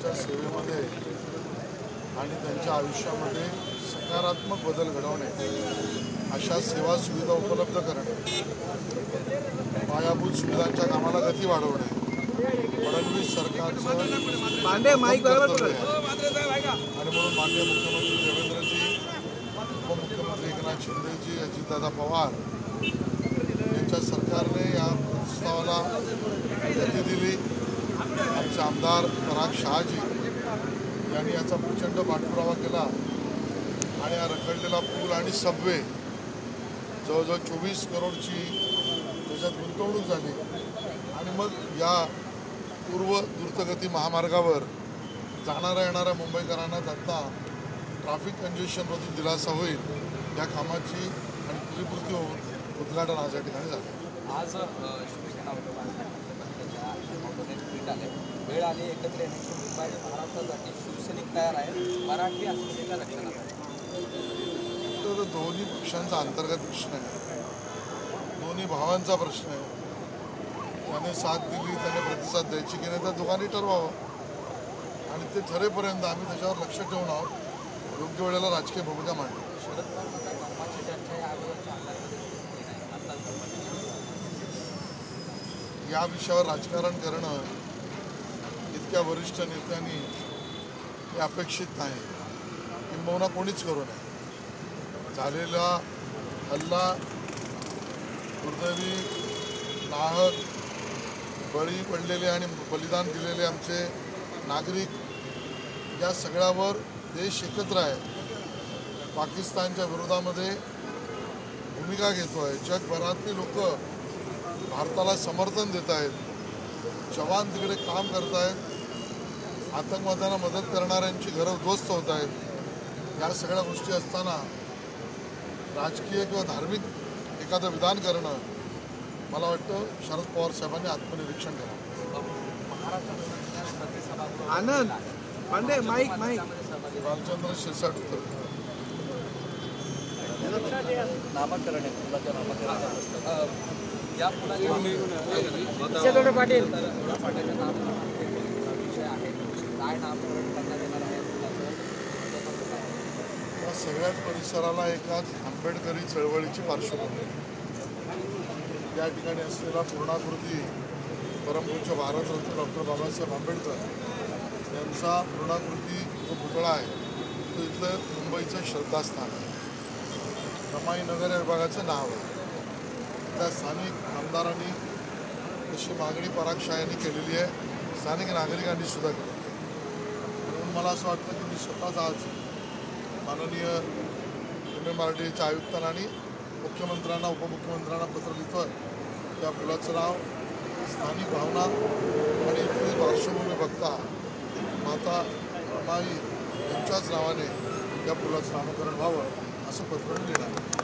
लोकांच्या सेवेमध्ये आणि त्यांच्या आयुष्यामध्ये सकारात्मक बदल घडवणे, अशा सेवा सुविधा उपलब्ध करणे, पायाभूत सुविधांच्या कामाला गती वाढवणे फडणवीस सरकारचं कर्तव्य आहे. आणि म्हणून माननीय मुख्यमंत्री देवेंद्रजी, उपमुख्यमंत्री एकनाथ शिंदेजी, अजितदादा पवार यांच्या सरकारने या प्रस्तावाला गती दिली. आमचे आमदार पराग शहाजी यांनी याचा प्रचंड पाठपुरावा केला आणि हा रखडलेला पूल आणि सबवे जवळजवळ 24 करोडची त्याच्यात गुंतवणूक झाली. आणि मग या पूर्व द्रुतगती महामार्गावर जाणाऱ्या येणाऱ्या मुंबईकरांना जाता ट्रॅफिक कंजेशनमधून दिलासा होईल. या कामाची आणि पूर्तीपूर्ती होऊन उद्घाटन आज या ठिकाणी झालं. आज वेळ आली एकत्र येण्याची मुंबई महाराष्ट्रासाठी शिवसैनिक तयार आहे, मराठी अस्मितेच्या रक्षणासाठी. तर दोन्ही पक्षांचा अंतर्गत प्रश्न आहे, दोन्ही भावांचा प्रश्न आहे. त्याने साथ दिली, त्याने प्रतिसाद द्यायची की नाही, त्या दोघांनी ठरवावं आणि ते ठरेपर्यंत आम्ही त्याच्यावर लक्ष ठेवून आहोत. योग्य वेळेला राजकीय भूमिका मांडली. शरद पवार या विषयावर राजकारण करणं इतक्या वरिष्ठ नेत्यांनी हे अपेक्षित नाही, किंबहुना कोणीच करू नये. झालेला हल्ला, दुर्दैवी, नाहक, बळी पडलेले आणि बलिदान दिलेले आमचे नागरिक, या सगळ्यावर देश एकत्र आहे. पाकिस्तानच्या विरोधामध्ये भूमिका घेतो आहे. जगभरातली लोक भारताला समर्थन देत आहेत. जवान तिकडे काम करत आहेत. आतंकवाद्यांना मदत करणाऱ्यांची घरं उद्ध्वस्त होत आहेत. या सगळ्या गोष्टी असताना राजकीय किंवा धार्मिक एखादं विधान करणं, मला वाटतं शरद पवार साहेबांनी आत्मनिरीक्षण करावं. आनंद पांडे माईक रामचंद्र शिरसाट उत्तर. नामकरण आहे पुलाच्या नामकरणाचा या पुलाच्या पाटील पाटीलच्या नामकरणामध्ये विषय आहे. काय नामकरण करण्यात येणार आहे या सगळ्याच परिसराला एकाच आंबेडकरी चळवळीची पार्श्वभूमी. या ठिकाणी असलेला पूर्णाकृती परमपूज्य भारतरत्न डॉक्टर बाबासाहेब आंबेडकर यांचा पूर्णाकृती जो पुतळा आहे तो इथलं मुंबईचं श्रद्धास्थान आहे. रमाईनगर या विभागाचं नाव आहे. त्या स्थानिक आमदारांनी तशी मागणी पराग शाह यांनी केलेली आहे, स्थानिक नागरिकांनी सुद्धा केली आहे. म्हणून मला असं वाटतं की मी स्वतःच आज माननीय MMRDAच्या आयुक्तांना आणि मुख्यमंत्र्यांना, उपमुख्यमंत्र्यांना पत्र लिहितो. त्या पुलाचं नाव स्थानिक भावना आणि इथली पार्श्वभूमी बघता माता रमाई यांच्याच नावाने या पुलाचं नामकरण व्हावं असं पत्र लिहिणार.